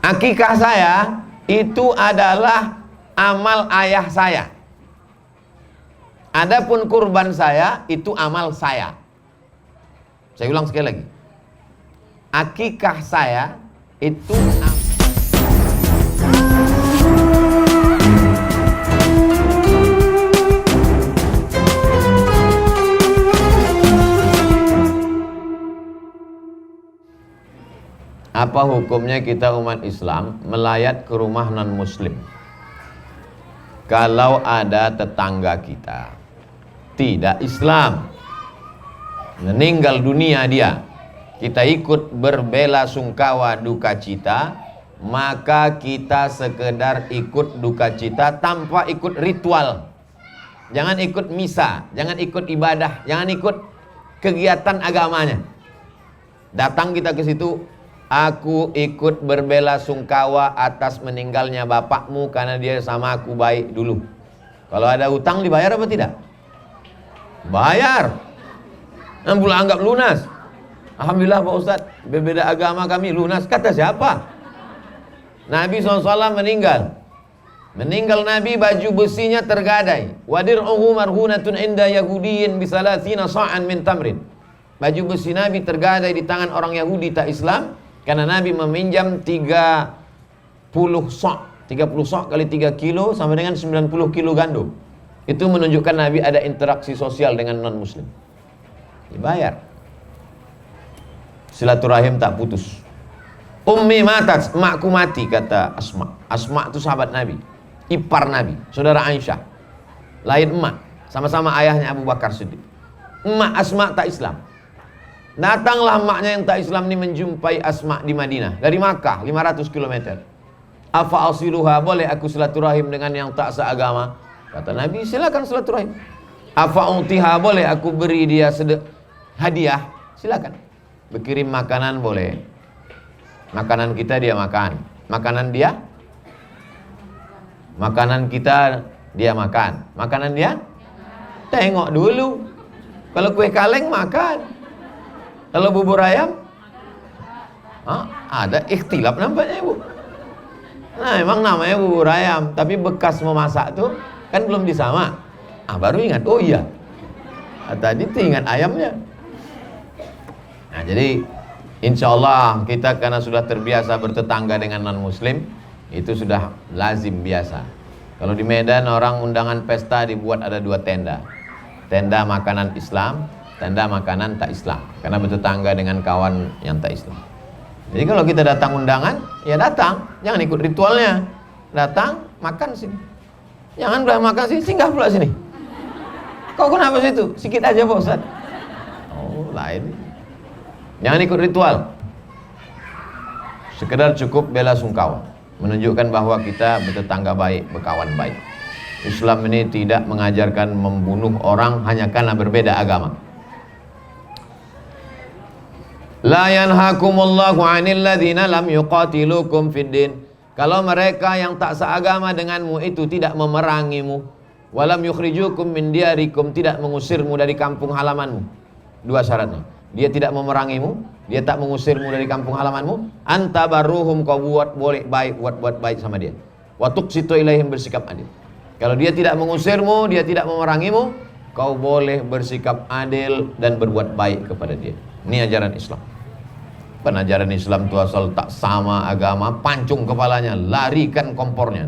Akikah saya itu adalah amal ayah saya. Adapun kurban saya itu amal saya. Saya ulang sekali lagi. Akikah saya itu apa hukumnya kita umat Islam melayat ke rumah non-muslim kalau ada tetangga kita tidak Islam meninggal dunia dia, kita ikut berbela sungkawa duka cita, maka kita sekedar ikut duka cita tanpa ikut ritual. Jangan ikut misa, jangan ikut ibadah, jangan ikut kegiatan agamanya. Datang kita ke situ, aku ikut berbela sungkawa atas meninggalnya bapakmu karena dia sama aku baik dulu. Kalau ada hutang dibayar apa tidak? Bayar. Ampun anggap lunas. Alhamdulillah Pak Ustaz, berbeda agama kami lunas. Kata siapa? Nabi SAW meninggal. Meninggal Nabi, baju besinya tergadai. Wadir'uhu marhunatun inda yahudiyin bisalathina sa'an min tamrin. Baju besi Nabi tergadai di tangan orang Yahudi tak Islam, karena Nabi meminjam 30 sok. 30 sok kali 3 kilo sama dengan 90 kilo gandum. Itu menunjukkan Nabi ada interaksi sosial dengan non-muslim. Dibayar. Silaturahim tak putus. Ummi matat, emakku mati, kata Asma. Asma itu sahabat Nabi, ipar Nabi, saudara Aisyah. Lain emak, sama-sama ayahnya Abu Bakar Siddiq. Emak Asma tak Islam. Datanglah emaknya yang tak Islam ini menjumpai Asma di Madinah dari Makkah 500 km. Afa asiluha, boleh aku silaturahim dengan yang tak seagama? Kata Nabi, silakan silaturahim. Afa utiha, boleh aku beri dia hadiah? Silakan. Berkirim makanan boleh. Makanan kita dia makan, makanan dia, makanan kita dia makan, makanan dia tengok dulu. Kalau kue kaleng makan, kalau bubur ayam ada ikhtilaf nampaknya ibu. Nah emang namanya bubur ayam, tapi bekas memasak tuh kan belum disama. Baru ingat, oh iya, tadi tuh ingat ayamnya. Nah jadi insya Allah kita karena sudah terbiasa bertetangga dengan non-muslim, itu sudah lazim biasa. Kalau di Medan orang undangan pesta dibuat ada 2 tenda. Tenda makanan Islam, tenda makanan tak Islam, karena bertetangga dengan kawan yang tak Islam. Jadi kalau kita datang undangan, ya datang, jangan ikut ritualnya. Datang, makan sini. Jangan udah makan sini, singgah pula sini. Kau kenapa situ? Sikit aja Pak Ustaz. Oh lain. Jangan ikut ritual. Sekedar cukup bela sungkawa, menunjukkan bahwa kita bertetangga baik, berkawan baik. Islam ini tidak mengajarkan membunuh orang hanya karena berbeda agama. La yanhakumullahu 'anil ladzina lam yuqatilukum fid din. Kalau mereka yang tak seagama denganmu itu tidak memerangimu, walam yukhrijukum min diyarikum, tidak mengusirmu dari kampung halamanmu. 2 syaratnya. Dia tidak memerangimu, dia tak mengusirmu dari kampung halamanmu. Anta baruhum, kau buat boleh baik, buat baik sama dia. Wa tuqsitu ilaihim, bersikap adil. Kalau dia tidak mengusirmu, dia tidak memerangimu, kau boleh bersikap adil dan berbuat baik kepada dia. Ini ajaran Islam. Ajaran Islam itu asal tak sama agama, pancung kepalanya, larikan kompornya.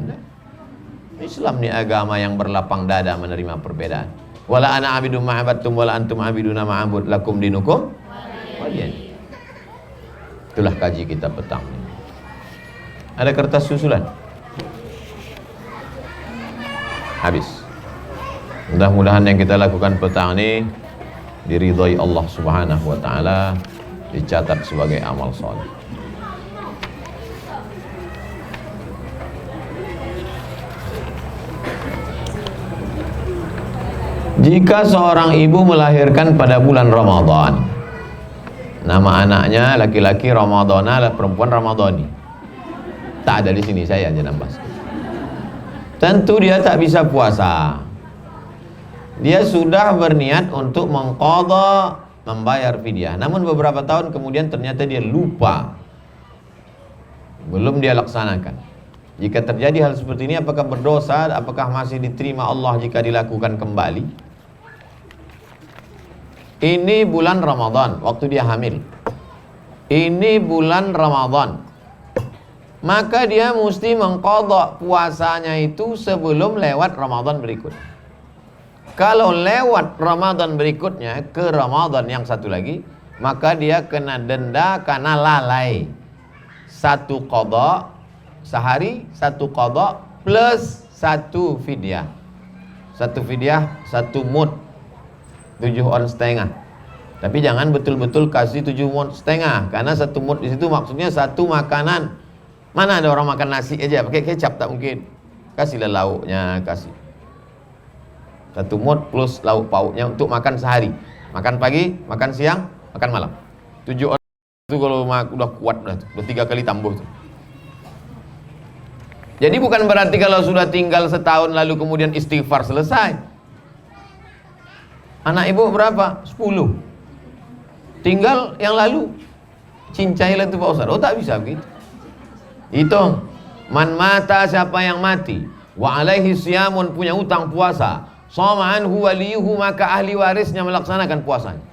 Islam ini agama yang berlapang dada menerima perbedaan. Wala ana abidum ma'abattum wala antum abiduna ma'abud lakum dinukum waliyan. Itulah kaji kita petang ini. Ada kertas susulan? Habis. Mudah-mudahan yang kita lakukan petang ini diridhai Allah Subhanahu wa taala, dicatat sebagai amal saleh. Jika seorang ibu melahirkan pada bulan Ramadan, nama anaknya laki-laki Ramadana, perempuan Ramadhani. Tak ada di sini, saya aja nambah. Tentu dia tak bisa puasa. Dia sudah berniat untuk mengqadha, membayar fidyah. Namun beberapa tahun kemudian ternyata dia lupa. belum dia laksanakan. Jika terjadi hal seperti ini, apakah berdosa? Apakah masih diterima Allah jika dilakukan kembali? Ini bulan Ramadan, waktu dia hamil. Ini bulan Ramadan, maka dia mesti mengqadha puasanya itu sebelum lewat Ramadan berikut. Kalau lewat Ramadan berikutnya ke Ramadan yang satu lagi, maka dia kena denda karena lalai. Satu qadha sehari, satu qadha plus satu fidyah. Satu fidyah, satu mud 7 on setengah. Tapi jangan betul-betul kasih 7 mud setengah, karena satu mud di situ maksudnya satu makanan. Mana ada orang makan nasi aja pakai kecap? Tak mungkin. Kasihlah lauknya, kasih. Satu mud plus lauk pauknya untuk makan sehari. Makan pagi, makan siang, makan malam. 7 on itu kalau udah kuat udah 3 kali tambah tuh. Jadi bukan berarti kalau sudah tinggal setahun lalu kemudian istighfar selesai. Anak ibu berapa? 10. Tinggal yang lalu cincailah itu Pak Ustaz. Oh, tak bisa begitu. Hitung. Man mata, siapa yang mati, wa alaihi siyamun, punya utang puasa, shoma anhu waliyuhu, maka ahli warisnya melaksanakan puasanya.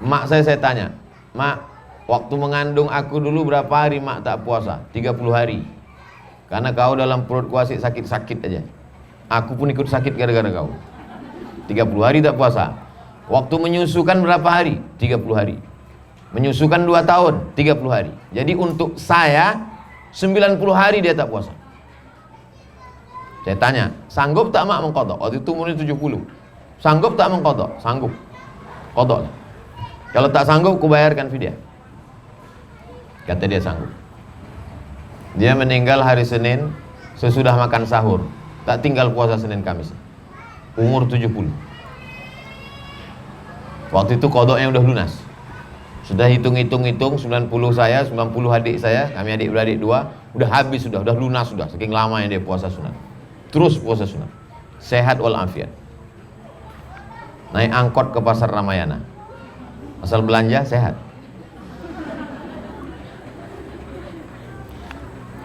Mak saya tanya, mak, waktu mengandung aku dulu berapa hari mak tak puasa? 30 hari. Karena kau dalam perut ku asyik sakit-sakit aja. Aku pun ikut sakit gara-gara kau. 30 hari tak puasa. Waktu menyusukan berapa hari? 30 hari. Menyusukan 2 tahun, 30 hari. Jadi untuk saya 90 hari dia tak puasa. Saya tanya, sanggup tak mak mengqadha? Waktu itu umurnya 70. Sanggup tak mengqadha? Sanggup. Qadha. Kalau tak sanggup, ku bayarkan fidyah. Kata dia sanggup. Dia meninggal hari Senin sesudah makan sahur. Tak tinggal puasa Senin Kamis. Umur 70. Waktu itu qadhanya udah lunas. Sudah hitung-hitung 90 saya, 90 adik saya, kami adik-beradik 2, udah habis sudah lunas sudah. Saking lama yang dia puasa sunat. Terus puasa sunat. Sehat walafiat. Naik angkot ke pasar Ramayana. Asal belanja sehat.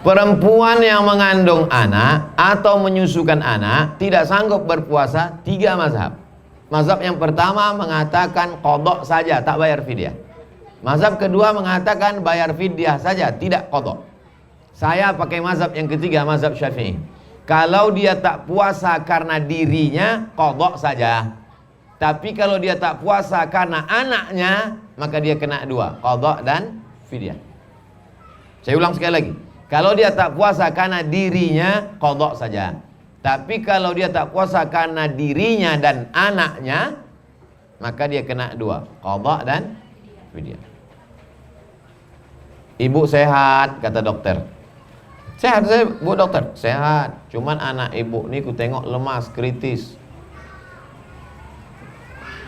Perempuan yang mengandung anak atau menyusukan anak tidak sanggup berpuasa, 3 mazhab. Mazhab yang pertama mengatakan qadha saja, tak bayar fidyah. Mazhab kedua mengatakan bayar fidyah saja, tidak qadha. Saya pakai mazhab yang ketiga, mazhab Syafi'i. Kalau dia tak puasa karena dirinya, qadha saja. Tapi kalau dia tak puasa karena anaknya, maka dia kena 2, qadha dan fidyah. Saya ulang sekali lagi. Kalau dia tak puasa karena dirinya, qadha saja. Tapi kalau dia tak puasa karena dirinya dan anaknya, maka dia kena 2, qadha dan fidyah. Ibu sehat, kata dokter. Sehat saya, Bu dokter, sehat. Cuman anak ibu ni ku tengok lemas, kritis.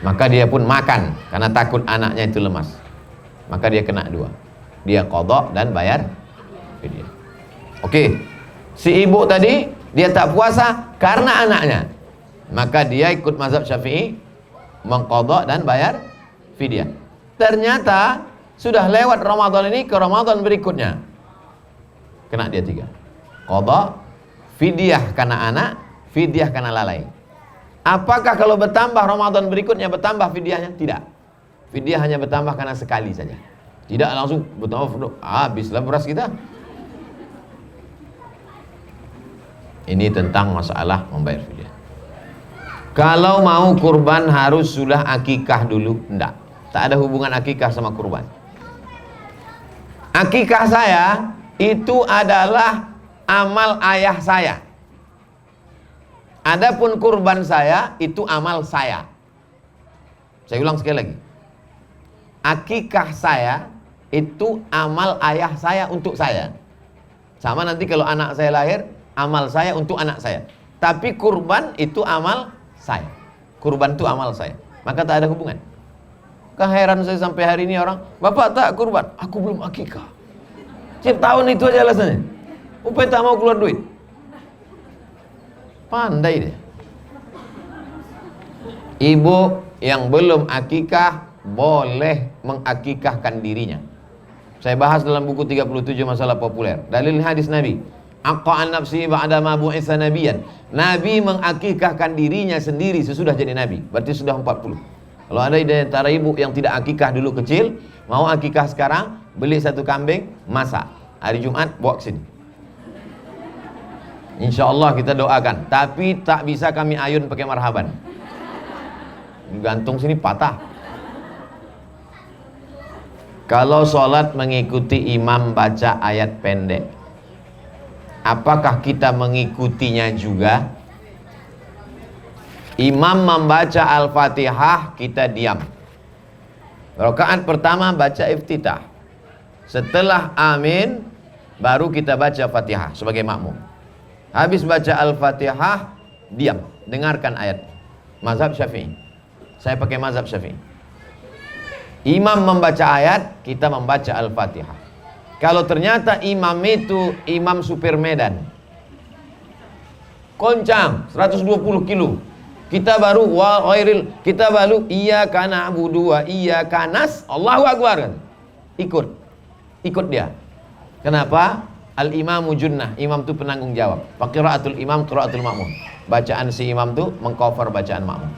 Maka dia pun makan karena takut anaknya itu lemas. Maka dia kena 2. Dia qadha dan bayar fidyah. Oke. Si ibu tadi dia tak puasa karena anaknya. Maka dia ikut mazhab Syafi'i, mengqadha dan bayar fidyah. Ternyata sudah lewat Ramadan ini ke Ramadan berikutnya. Kena dia 3. Qadha, fidyah karena anak, fidyah karena lalai. Apakah kalau bertambah Ramadan berikutnya bertambah fidyahnya? Tidak. Fidyah hanya bertambah karena sekali saja. Tidak langsung bertambah, habislah beras kita. Ini tentang masalah membayar fidyah. Kalau mau kurban harus sudah akikah dulu? Tidak. Tak ada hubungan akikah sama kurban. Akikah saya itu adalah amal ayah saya. Adapun kurban saya itu amal saya. Saya ulang sekali lagi. Akikah saya itu amal ayah saya untuk saya. Sama nanti kalau anak saya lahir, amal saya untuk anak saya. Tapi kurban itu amal saya. Kurban itu amal saya. Maka tak ada hubungan. Keheran saya sampai hari ini orang, bapak tak kurban, aku belum akikah. Tiap tahun itu aja alasannya. Upaya tak mau keluar duit. Pandai dia. Ibu yang belum akikah boleh mengakikahkan dirinya. Saya bahas dalam buku 37 masalah populer. Dalil hadis Nabi. Aqqa an nafsi ba'da ma bu'itsa nabiyan. Nabi mengakikahkan dirinya sendiri sesudah jadi nabi. Berarti sudah 40. Kalau ada di antara ibu yang tidak akikah dulu kecil, mau akikah sekarang, beli satu kambing, masak. Hari Jumat bawa ke sini. Insya Allah kita doakan. Tapi tak bisa kami ayun pakai marhaban. Gantung sini patah. Kalau sholat mengikuti imam baca ayat pendek, apakah kita mengikutinya juga? Imam membaca Al-Fatihah, kita diam. Rakaat pertama baca iftitah. Setelah amin, baru kita baca Fatihah sebagai makmum. Habis baca Al-Fatihah, diam, dengarkan ayat. Mazhab Syafi'i. Saya pakai mazhab Syafi'i. Imam membaca ayat, kita membaca Al-Fatihah. Kalau ternyata imam itu imam supir Medan, koncang 120 kilo, kita baru kita baru iyyaka na'budu wa iyyaka Allahu Akbar, ikut dia. Kenapa? Al-imamu junnah, imam itu penanggung jawab. Qiraatul imam qiraatul makmum. Bacaan si imam itu mengcover bacaan makmum.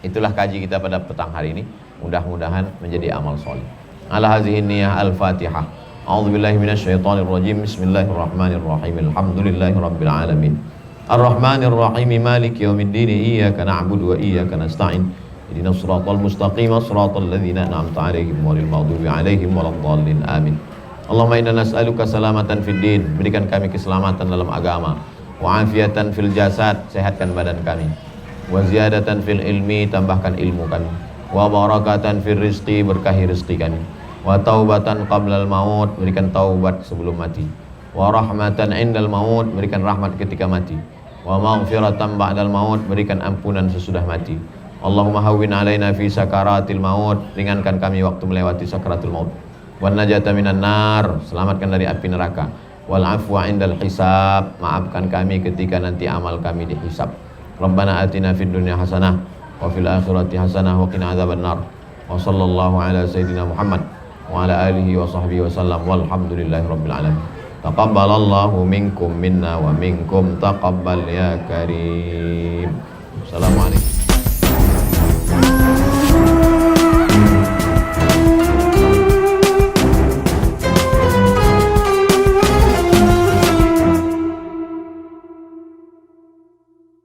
Itulah kaji kita pada petang hari ini. Mudah-mudahan menjadi amal soleh. Ala hazihi niyyah al-Fatihah. A'udzubillahi minasyaitonir rajim. Bismillahirrahmanirrahim. Alhamdulillahi rabbil alamin. Ar-Rahmanir Rahim. Maliki yaumiddin. Iyyaka na'budu wa iyyaka nasta'in. Ihdinas siratal mustaqim. Shiratal ladzina an'amta 'alaihim ghairil maghdubi 'alaihim waladdallin. Amin. Allahumma inna nas'aluka salamatan fid din. Berikan kami keselamatan dalam agama. Wa afiatan fil jasad. Sehatkan badan kami. Wa ziyadatan fil ilmi. Tambahkan ilmu kami. Wa barakatan fir rizqi, berkahi rezeki kami. Wa taubatan qablal maut, berikan taubat sebelum mati. Wa rahmatan indal maut, berikan rahmat ketika mati. Wa maghfiratan ba'dal maut, berikan ampunan sesudah mati. Allahumma hawwin alaina fi sakaratil maut, ringankan kami waktu melewati sakaratul maut. Wan najata minan nar, selamatkan dari api neraka. Wal afwa indal hisab, maafkan kami ketika nanti amal kami dihisab. Rabbana atina fid dunya hasanah wa fil akhirati hasanah wa qina adzabannar. Wa sallallahu ala sayyidina Muhammad wa ala alihi wa sahbihi wasallam walhamdulillahi rabbil alamin. Taqabbalallahu minkum minna wa minkum taqabbal ya karim. Assalamualaikum.